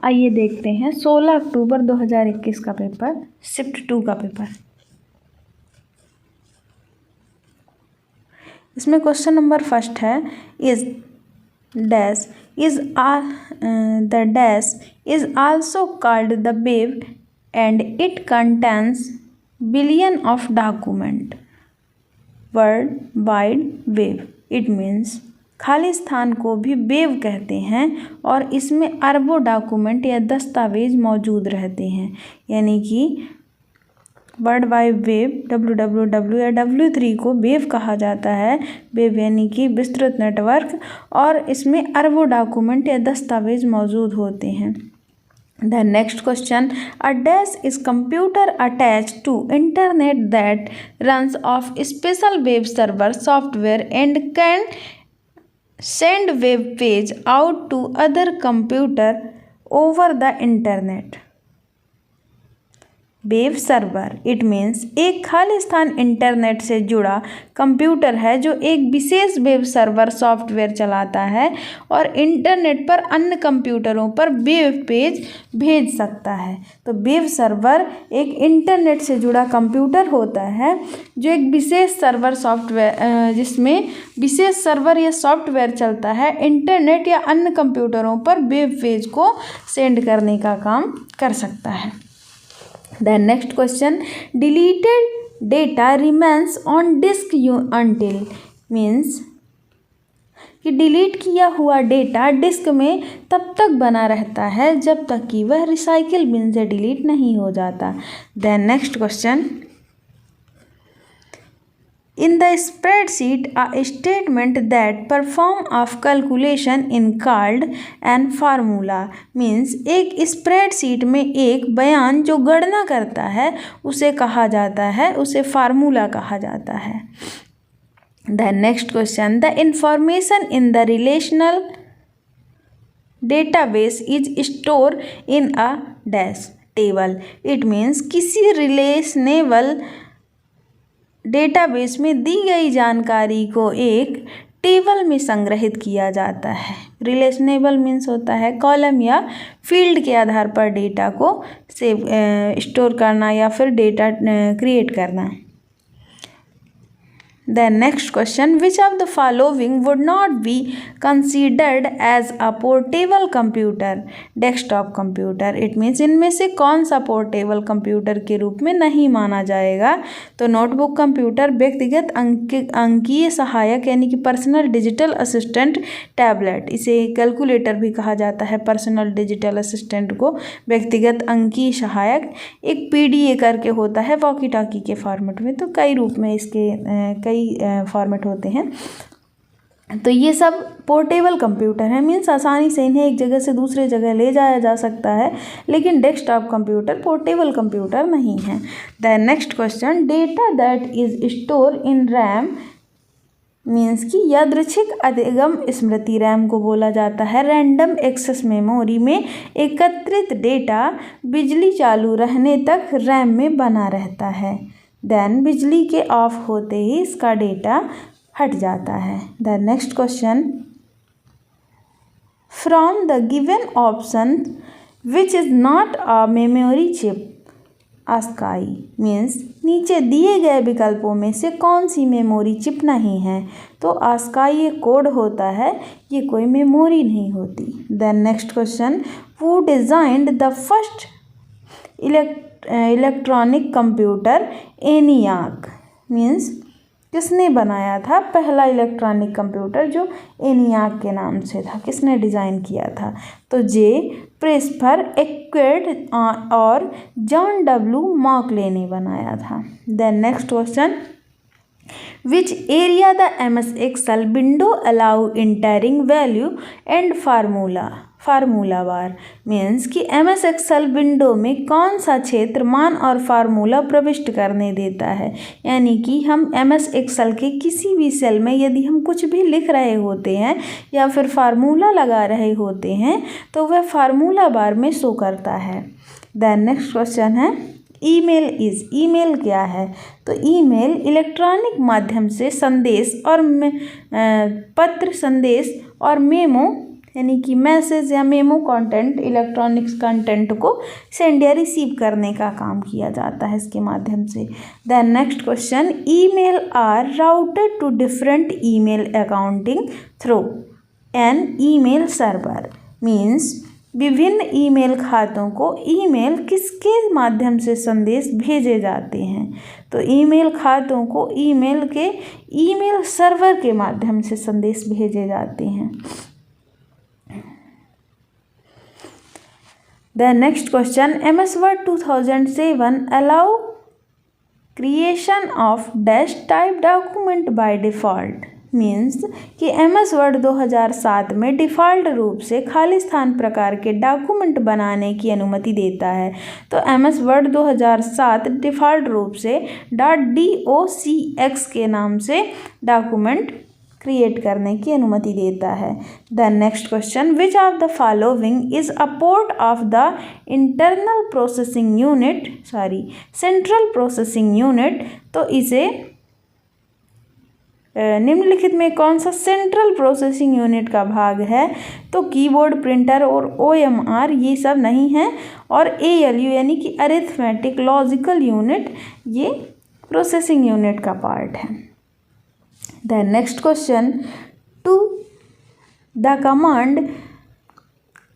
आइए देखते हैं 16 अक्टूबर 2021 का पेपर, शिफ्ट 2 का पेपर। इसमें क्वेश्चन नंबर फर्स्ट है, is dash is the dash is also called the wave and it contains billion of document world wide wave. It means खाली स्थान को भी वेव कहते हैं और इसमें अरबों डॉक्यूमेंट या दस्तावेज मौजूद रहते हैं। यानी कि वर्ल्ड वाइड वेव WWW या W3 को वेव कहा जाता है। वेव यानी कि विस्तृत नेटवर्क, और इसमें अरबों डॉक्यूमेंट या दस्तावेज मौजूद होते हैं। The next question, a dash is computer attached to internet that runs off special web server software and can send web page out to other computer over the internet। Web server it means एक खाली स्थान internet से जुड़ा computer है जो एक विशेष web server software चलाता है और इंटरनेट पर अन्य कंप्यूटरों पर वेब पेज भेज सकता है। तो वेब सर्वर एक इंटरनेट से जुड़ा कंप्यूटर होता है जो एक विशेष सर्वर सॉफ्टवेयर जिसमें विशेष सर्वर या सॉफ्टवेयर चलता है, इंटरनेट या अन्य कंप्यूटरों पर वेब पेज को सेंड करने का काम कर सकता है। The next question, deleted data remains on disk until means कि डिलीट किया हुआ डेटा डिस्क में तब तक बना रहता है जब तक कि वह रिसाइकिल बिन से डिलीट नहीं हो जाता। Then next question, in the spreadsheet a statement that perform of calculation in called an formula means एक स्प्रेडशीट में एक बयान जो गणना करता है उसे कहा जाता है, उसे फार्मूला कहा जाता है। The next question, the information in the relational database is stored in a dash table। It means किसी रिलेशनेबल डेटाबेस में दी गई जानकारी को एक टेबल में संग्रहित किया जाता है। रिलेशनेबल मीन्स होता है कॉलम या फील्ड के आधार पर डेटा को सेव स्टोर करना या फिर डेटा क्रिएट करना। The next question, which of the following would not be considered as a portable computer? Desktop computer it means इनमें से कौन सा पोर्टेबल कंप्यूटर के रूप में नहीं माना जाएगा? तो नोटबुक कंप्यूटर, व्यक्तिगत अंकीय सहायक यानी कि पर्सनल डिजिटल असिस्टेंट, टैबलेट, इसे कैलकुलेटर भी कहा जाता है, पर्सनल डिजिटल असिस्टेंट को व्यक्तिगत अंकीय सहायक, एक PDA करके होता है वॉकी टॉकी के फॉर्मेट में। तो कई रूप में इसके कई फॉर्मेट होते हैं। तो ये सब पोर्टेबल कंप्यूटर है, मीन्स आसानी से इन्हें एक जगह से दूसरे जगह ले जाया जा सकता है, लेकिन डेस्कटॉप कंप्यूटर पोर्टेबल कंप्यूटर नहीं है। The next question, data that is store in RAM means कि यादृच्छिक अधिगम स्मृति रैम को बोला जाता है। रैंडम एक्सेस मेमोरी में एकत्रित डेटा बिजली चालू रहने तक रैम में बना रहता है। देन बिजली के ऑफ होते ही इसका डेटा हट जाता है। The next question, from the given option which is not a memory chip ASCII means नीचे दिए गए विकल्पों में से कौन सी मेमोरी चिप नहीं है? तो आस्काई ये कोड होता है, ये कोई मेमोरी नहीं होती। The next question, who designed the first electronic computer ENIAC means किसने बनाया था पहला इलेक्ट्रॉनिक कंप्यूटर जो एनियाक के नाम से था, किसने डिज़ाइन किया था? तो जे प्रेस्पर एक्वेड और जॉन W मॉकले ने बनाया था। The next question, which area the MS Excel window allow entering value and formula bar means कि MS Excel विंडो में कौन सा क्षेत्र मान और फार्मूला प्रविष्ट करने देता है। यानी कि हम MS Excel के किसी भी सेल में यदि हम कुछ भी लिख रहे होते हैं या फिर फार्मूला लगा रहे होते हैं तो वह फार्मूला बार में शो करता है। द नेक्स्ट क्वेश्चन है, ईमेल क्या है? तो ईमेल इलेक्ट्रॉनिक माध्यम से संदेश और पत्र संदेश और मेमो यानी कि मैसेज या मेमो कंटेंट, इलेक्ट्रॉनिक्स कंटेंट को सेंड या रिसीव करने का काम किया जाता है इसके माध्यम से। Then next question, email are routed to different email accounting through an email server. Means विभिन्न ईमेल खातों को ईमेल किसके माध्यम से संदेश भेजे जाते हैं? तो ईमेल खातों को ईमेल के ईमेल सर्वर के माध्यम से संदेश भेजे जाते हैं। The next question, MS Word 2007 allow creation of dash type document by default. Means कि MS Word 2007 में डिफ़ॉल्ट रूप से खाली स्थान प्रकार के डॉक्यूमेंट बनाने की अनुमति देता है। तो MS Word 2007 डिफ़ॉल्ट रूप से .docx के नाम से डॉक्यूमेंट क्रिएट करने की अनुमति देता है। The next question, which of the following is a port of the internal processing unit central processing unit. तो इसे निम्नलिखित में कौन सा सेंट्रल प्रोसेसिंग यूनिट का भाग है? तो कीबोर्ड, प्रिंटर और OMR ये सब नहीं है, और ALU यानी कि अरिथमेटिक लॉजिकल यूनिट ये प्रोसेसिंग यूनिट का पार्ट है। The next question, to the command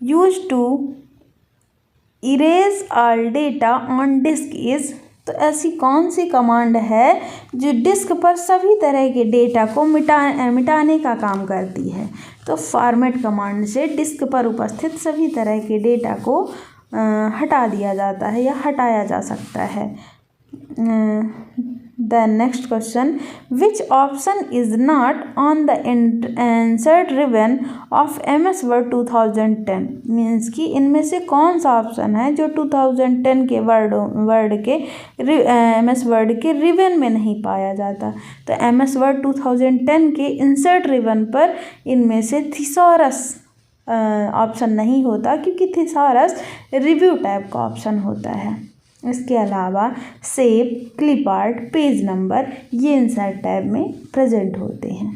use to erase all data on disk is. तो ऐसी कौन सी कमांड है जो डिस्क पर सभी तरह के डेटा को मिटाने का काम करती है? तो फॉर्मेट कमांड से डिस्क पर उपस्थित सभी तरह के डेटा को हटा दिया जाता है या हटाया जा सकता है। The next question, which option is not on the insert ribbon of MS Word 2010। Means कि इनमें से कौन सा ऑप्शन है जो 2010 के MS Word के रिबन में नहीं पाया जाता? तो MS Word 2010 के इंसर्ट रिबन पर इनमें से थिसॉरस ऑप्शन नहीं होता, क्योंकि थिसॉरस रिव्यू टाइप का ऑप्शन होता है। इसके अलावा save, clip art, page number ये इंसर्ट टैब में प्रेजेंट होते हैं।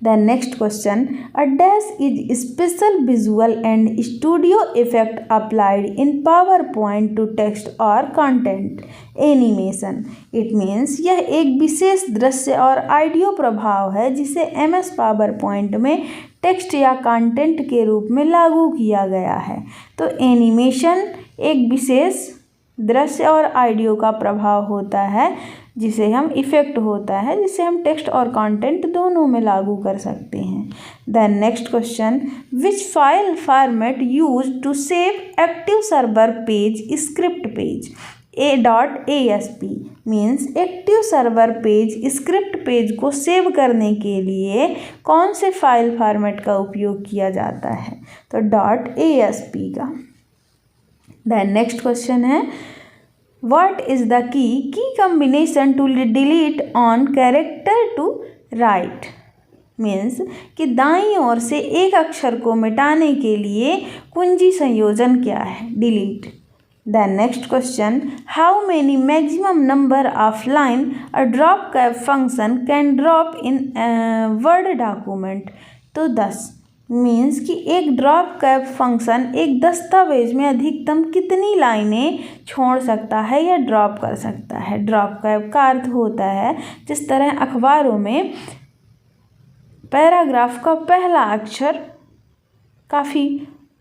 The next question, a dash is special visual and studio effect applied in PowerPoint to text और कंटेंट एनिमेशन। इट मीन्स यह एक विशेष दृश्य और ऑडियो प्रभाव है जिसे MS PowerPoint में टेक्स्ट या कंटेंट के रूप में लागू किया गया है। तो एनिमेशन एक विशेष दृश्य और ऑडियो का प्रभाव होता है जिसे हम इफेक्ट होता है जिसे हम टेक्स्ट और कंटेंट दोनों में लागू कर सकते हैं। The next question, which file format use to save active server page script page .asp। Means active server page script page को सेव करने के लिए कौन से फाइल फॉर्मेट का उपयोग किया जाता है? तो .asp का। द नेक्स्ट क्वेश्चन है, what is the key combination to delete on character to right. Means कि दाईं ओर से एक अक्षर को मिटाने के लिए कुंजी संयोजन क्या है? Delete. The next question, how many maximum number of line a drop cap function can drop in word document. तो 10। मीन्स कि एक ड्रॉप कैप फंक्शन एक दस्तावेज में अधिकतम कितनी लाइनें छोड़ सकता है या ड्रॉप कर सकता है? ड्रॉप कैप का अर्थ होता है जिस तरह अखबारों में पैराग्राफ का पहला अक्षर काफ़ी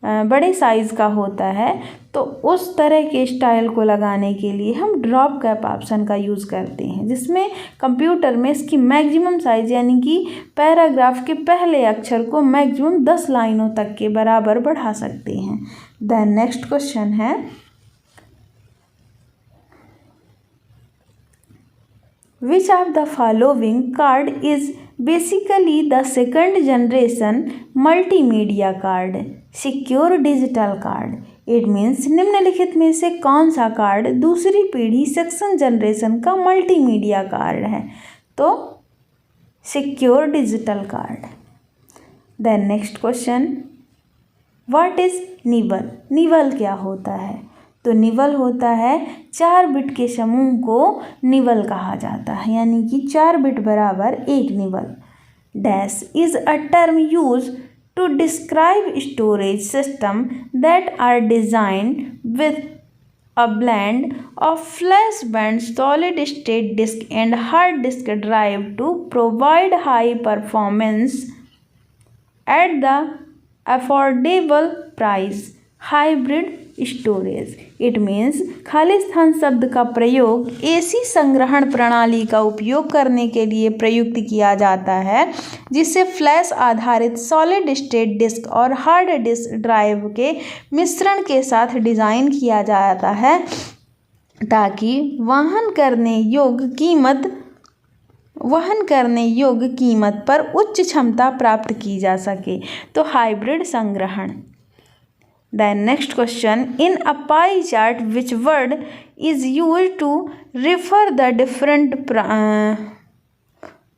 बड़े साइज़ का होता है, तो उस तरह के स्टाइल को लगाने के लिए हम ड्रॉप कैप ऑप्शन का यूज़ करते हैं, जिसमें कंप्यूटर में इसकी मैक्सिमम साइज़ यानी कि पैराग्राफ के पहले अक्षर को मैक्सिमम 10 लाइनों तक के बराबर बढ़ा सकते हैं। द नेक्स्ट क्वेश्चन है, विच of the following card is basically the second generation multimedia card? Secure digital card. It means निम्नलिखित में से कौन सा कार्ड दूसरी पीढ़ी सेकंड जनरेशन का मल्टीमीडिया कार्ड है? तो secure digital card. The next question, what is nibble? Nibble क्या होता है? तो निबल होता है 4 बिट के समूह को निबल कहा जाता है, यानी कि 4 बिट बराबर 1 nibble. Dash is a term use to describe storage systems that are designed with a blend of flash band, solid state disk, and hard disk drive to provide high performance at the affordable price. Hybrid storage it means Khalistan शब्द का प्रयोग ऐसी संग्रहण प्रणाली का उपयोग करने के लिए प्रयुक्त किया जाता है जिसे फ्लैश आधारित सॉलिड स्टेट डिस्क और हार्ड डिस्क ड्राइव के मिश्रण के साथ डिज़ाइन किया जाता है ताकि वहन करने योग्य कीमत पर उच्च क्षमता प्राप्त की जा सके। तो हाइब्रिड संग्रहण। Then next question, in a pie chart which word is used to refer the different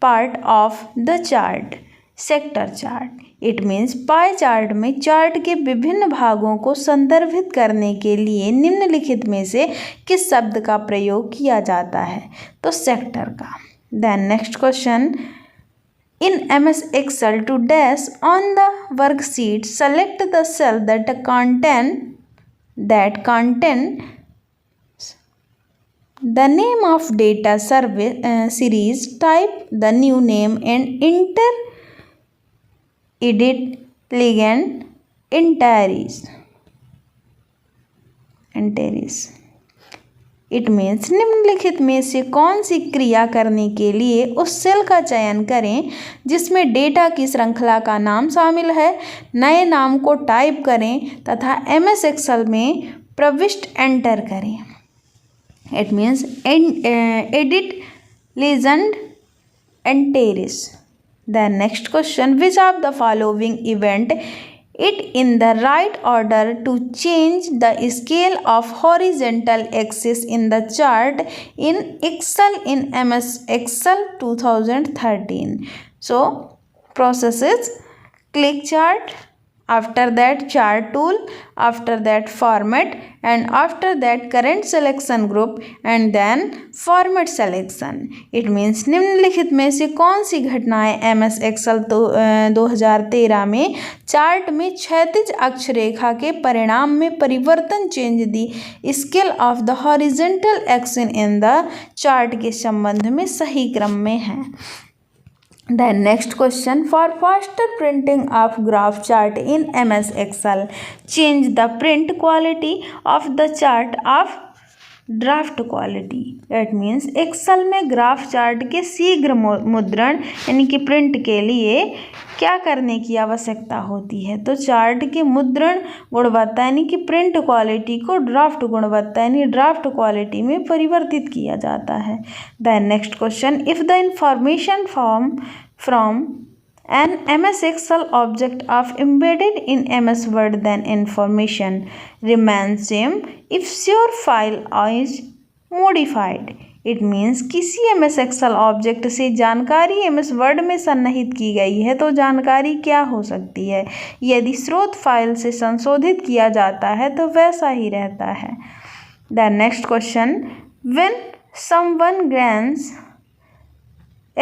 part of the chart? Sector chart. It means pie chart में चार्ट के विभिन्न भागों को संदर्भित करने के लिए निम्नलिखित में से किस शब्द का प्रयोग किया जाता है? तो सेक्टर का। Then next question, in MS Excel to dash on the worksheet, select the cell that contain the name of data series, type the new name and enter edit legend entries. It means निम्नलिखित में से कौन सी क्रिया करने के लिए उस cell का चयन करें जिसमें डेटा की श्रृंखला का नाम शामिल है। नए नाम को टाइप करें तथा MS एक्सेल में प्रविष्ट एंटर करें। It means edit legend entries. The next question, which of the following event it in the right order to change the scale of horizontal axis in the chart in Excel in MS Excel 2013. So process is click chart, after that chart tool, after that format, and after that current selection group, and then format selection. It means निम्नलिखित में से कौन सी घटनाएं MS Excel 2013 में chart में क्षैतिज अक्षरेखा के परिणाम में परिवर्तन change the scale of the horizontal axis in the chart के संबंध में सही क्रम में है। Then next question, for faster printing of graph chart in MS Excel, change the print quality of the chart of draft quality. That means excel में graph chart के शीघ्र मुद्रण यानी कि प्रिंट के लिए क्या करने की आवश्यकता होती है? तो चार्ट के मुद्रण गुणवत्ता यानी कि प्रिंट क्वालिटी को ड्राफ्ट गुणवत्ता यानी ड्राफ्ट क्वालिटी में परिवर्तित किया जाता है। Then next question, if the information from an MS Excel object of embedded in MS Word, then information remains same if your file is modified. It means किसी MS Excel object से जानकारी MS Word में सन्निहित की गई है तो जानकारी क्या हो सकती है? यदि स्रोत फाइल से संशोधित किया जाता है तो वैसा ही रहता है। The next question, when someone grants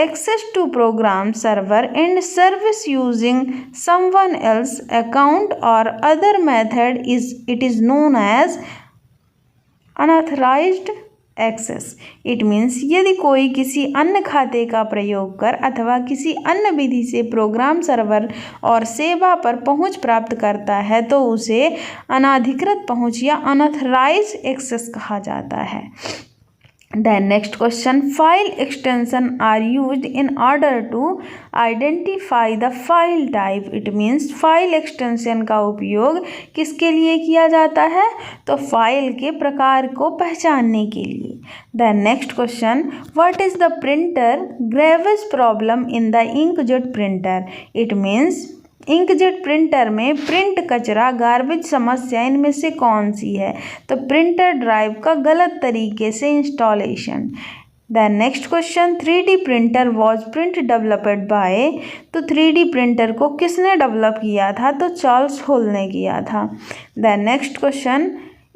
access to program server and service using someone else account or other method it is known as unauthorized access. It means यदि कोई किसी अन्य खाते का प्रयोग कर अथवा किसी अन्य विधि से प्रोग्राम सर्वर और सेवा पर पहुंच प्राप्त करता है तो उसे अनाधिकृत पहुंच या अनऑथराइज्ड एक्सेस कहा जाता है। Then next question, file extension are used in order to identify the file type. It means file extension का उपयोग किसके लिए किया जाता है? तो फाइल के प्रकार को पहचानने के लिए। Then next question, what is the printer gravage problem in the inkjet printer? It means inkjet printer में प्रिंट कचरा गार्बेज समस्या इनमें से कौन सी है? तो प्रिंटर ड्राइव का गलत तरीके से installation. The next question, 3D printer was print developed by. तो 3D प्रिंटर को किसने डेवलप किया था? तो चार्ल्स होल ने किया था। The next question,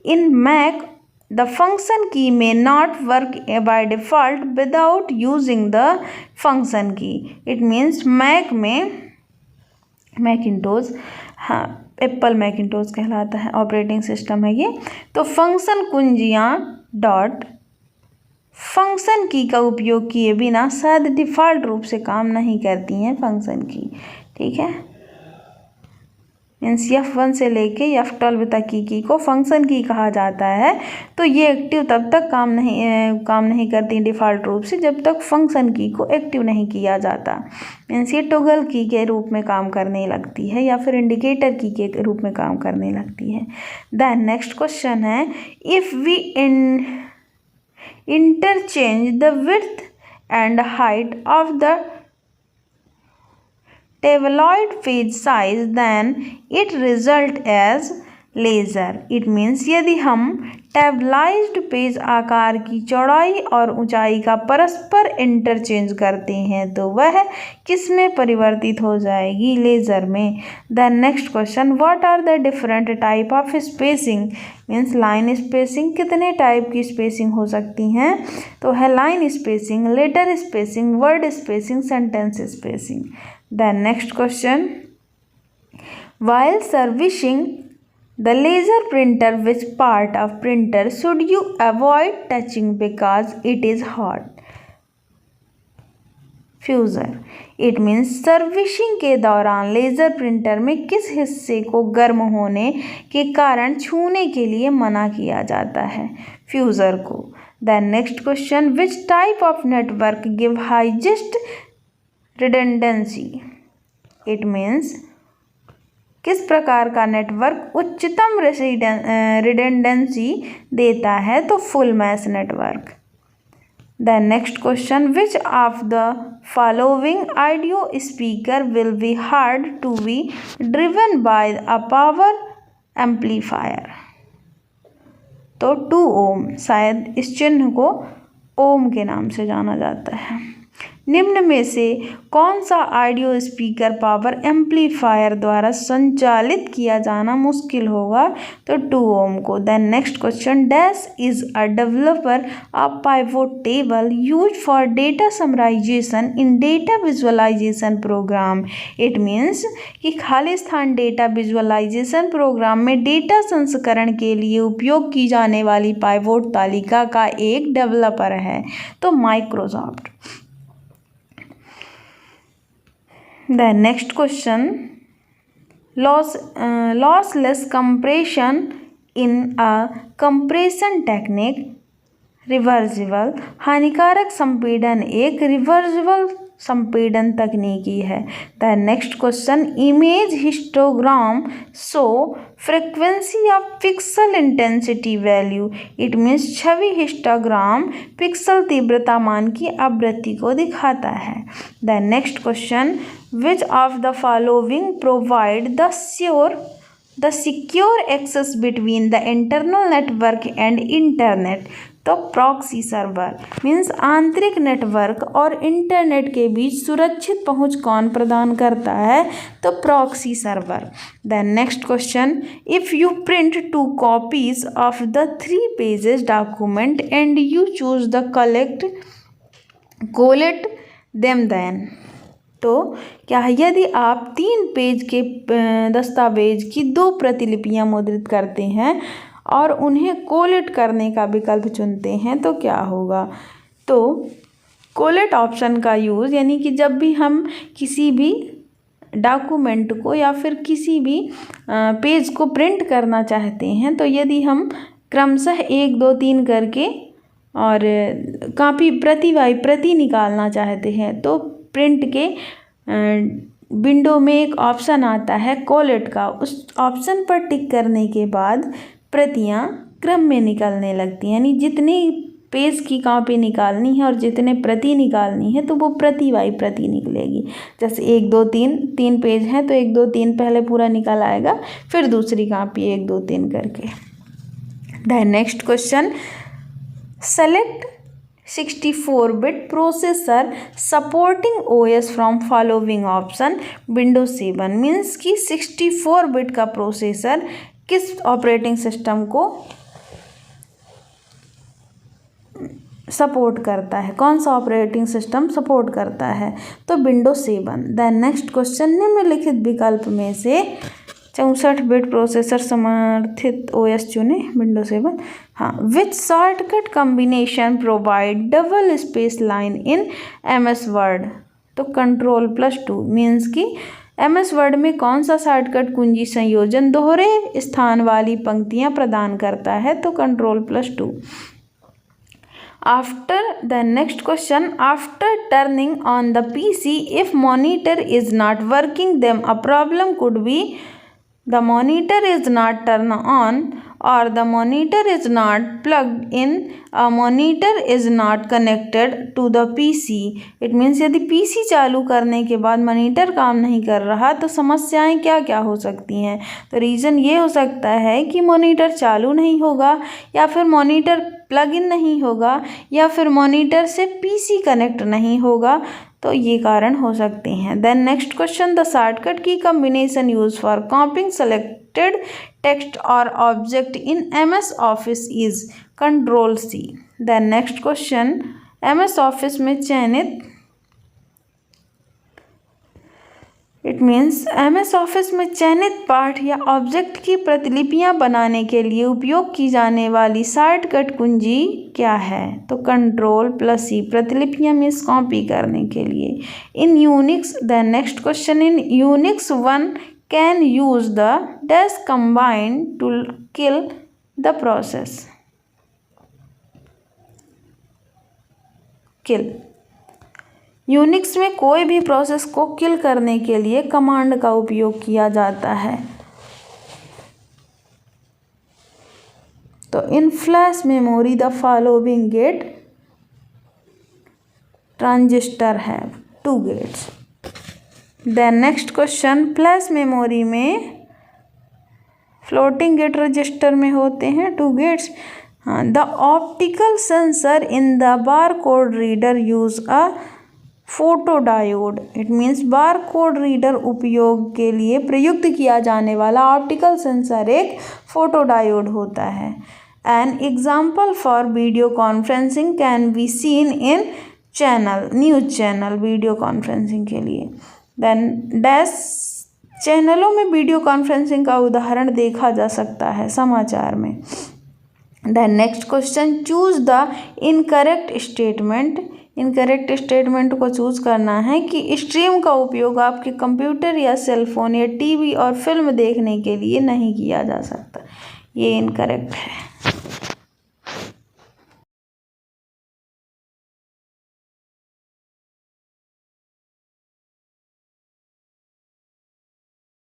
in Mac the function key may not work by default without using the function key. It means Mac में मैकिंटोश, हाँ एप्पल मैकिंटोश कहलाता है, ऑपरेटिंग सिस्टम है ये। तो फंक्शन कुंजियाँ डॉट फंक्शन की का उपयोग किए बिना शायद डिफ़ॉल्ट रूप से काम नहीं करती हैं फंक्शन की, ठीक है। मीन्स F1 से लेके F12 तक की को फंक्शन की कहा जाता है। तो ये एक्टिव तब तक काम नहीं करती डिफ़ॉल्ट रूप से जब तक फंक्शन की को एक्टिव नहीं किया जाता। मीन्स ये टॉगल की के रूप में काम करने लगती है या फिर इंडिकेटर की के रूप में काम करने लगती है। देन नेक्स्ट क्वेश्चन है, if we interchange the width and height of the tabloid page size then it result as laser। it means यदि हम टेबलाइज्ड पेज आकार की चौड़ाई और ऊंचाई का परस्पर इंटरचेंज करते हैं तो वह किस में परिवर्तित हो जाएगी, लेज़र में। The next question, what are the different type of spacing. Means line spacing, कितने टाइप की स्पेसिंग हो सकती हैं, तो है line spacing, letter spacing, word spacing, sentence spacing. The next question, while servicing the laser printer, which part of printer should you avoid touching because it is hot? Fuser. It means servicing के दौरान laser printer में किस हिस्से को गर्म होने के कारण छूने के लिए मना किया जाता है, फ्यूज़र को। The next question, which type of network give highest redundancy. It means किस प्रकार का नेटवर्क उच्चतम रिडंडेंसी देता है, तो full mesh network. The next question, which of the following audio speaker will be hard to be driven by a power amplifier, तो 2 ओम, शायद इस चिन्ह को ओम के नाम से जाना जाता है। निम्न में से कौन सा ऑडियो स्पीकर पावर एम्पलीफायर द्वारा संचालित किया जाना मुश्किल होगा, तो 2 ओम को। The next question, dash is a developer of pivot table use for data summarisation in data visualisation program. It means कि खाली स्थान डेटा विजुअलाइजेशन प्रोग्राम में डेटा संस्करण के लिए उपयोग की जाने वाली पाइवोट तालिका का एक डेवलपर है, तो Microsoft. The next question, lossless compression in a compression technique, reversible. हानिकारक संपीड़न एक रिवर्सिबल संपीड़न तकनीकी है। The next question, image histogram show frequency of pixel intensity value. It means छवि हिस्टोग्राम पिक्सल तीव्रता मान की आवृत्ति को दिखाता है। The next question, which of the following provide the secure access between the internal network and internet, तो proxy server. Means आंतरिक नेटवर्क और इंटरनेट के बीच सुरक्षित पहुंच कौन प्रदान करता है, तो proxy server. The next question, if you print 2 copies of the 3 pages document and you choose the collate them then, तो क्या यदि आप 3 पेज के दस्तावेज की 2 प्रतिलिपियां मुद्रित करते हैं और उन्हें कोलेट करने का विकल्प चुनते हैं तो क्या होगा, तो कोलेट ऑप्शन का यूज़, यानी कि जब भी हम किसी भी डॉक्यूमेंट को या फिर किसी भी पेज को प्रिंट करना चाहते हैं, तो यदि हम क्रमशः 1 2 3 करके और कापी प्रति निकालना चाहते हैं, तो प्रिंट के विंडो में एक ऑप्शन आता है कोलेट का। उस ऑप्शन पर टिक करने के बाद प्रतियां क्रम में निकलने लगती हैं, यानी जितनी पेज की कॉपी निकालनी है और जितने प्रति निकालनी है तो वो प्रति बाई प्रति निकलेगी। जैसे 1 2 3 पेज हैं तो 1 2 3 पहले पूरा निकल आएगा, फिर दूसरी कॉपी 1 2 3 करके। The next question, select 64-bit processor supporting OS from following option. Windows 7 means कि 64-bit का प्रोसेसर किस ऑपरेटिंग सिस्टम को सपोर्ट करता है, कौन सा ऑपरेटिंग सिस्टम सपोर्ट करता है? तो विंडो 7। देन नेक्स्ट क्वेश्चन, निम्नलिखित विकल्प में से 64 बिट प्रोसेसर समर्थित ओएस चुने। विंडो 7। हाँ, विच shortcut combination provide double space line in MS word? तो Ctrl+2 मीन्स कि MS वर्ड में कौन सा शॉर्टकट कुंजी संयोजन दोहरे स्थान वाली पंक्तियां प्रदान करता है? तो Ctrl+2। After the next question, after turning on the PC, if monitor is not working, then a problem could be the monitor is not turned on, or the monitor is not plugged in, a monitor is not connected to the PC. It means यदि PC चालू करने के बाद monitor काम नहीं कर रहा तो समस्याएं क्या क्या हो सकती हैं? तो रीज़न ये हो सकता है कि मॉनिटर चालू नहीं होगा, या फिर मॉनिटर प्लग इन नहीं होगा, या फिर मॉनिटर से PC कनेक्ट नहीं होगा। तो ये कारण हो सकते हैं। Then next question, the shortcut की combination use for copying selected text और object in MS office is Ctrl+C। Then next question, MS office में चयनित MS ऑफिस में चयनित पाठ या ऑब्जेक्ट की प्रतिलिपियां बनाने के लिए उपयोग की जाने वाली शॉर्टकट कुंजी क्या है? तो Ctrl+C, प्रतिलिपियां मीन्स कॉपी करने के लिए। In Unix, the next question, in Unix 1 can use the dash combine to kill the process? Kill. Unix में कोई भी प्रोसेस को किल करने के लिए कमांड का उपयोग किया जाता है। तो in flash memory the following gate transistor है 2 gates. Then next question, flash memory में फ्लोटिंग गेट रजिस्टर में होते हैं 2 गेट्स। हाँ, the optical sensor in the bar code reader use a photodiode. It means bar code reader उपयोग के लिए प्रयुक्त किया जाने वाला ऑप्टिकल सेंसर एक फोटोडायोड होता है। An example for video conferencing can be seen in channel, news channel video conferencing के लिए। देन डैश चैनलों में वीडियो कॉन्फ्रेंसिंग का उदाहरण देखा जा सकता है समाचार में। Then next question, choose the incorrect statement. Incorrect statement को चूज करना है कि स्ट्रीम का उपयोग आपके कंप्यूटर या सेलफोन या टीवी और फिल्म देखने के लिए नहीं किया जा सकता। ये इनकरेक्ट है।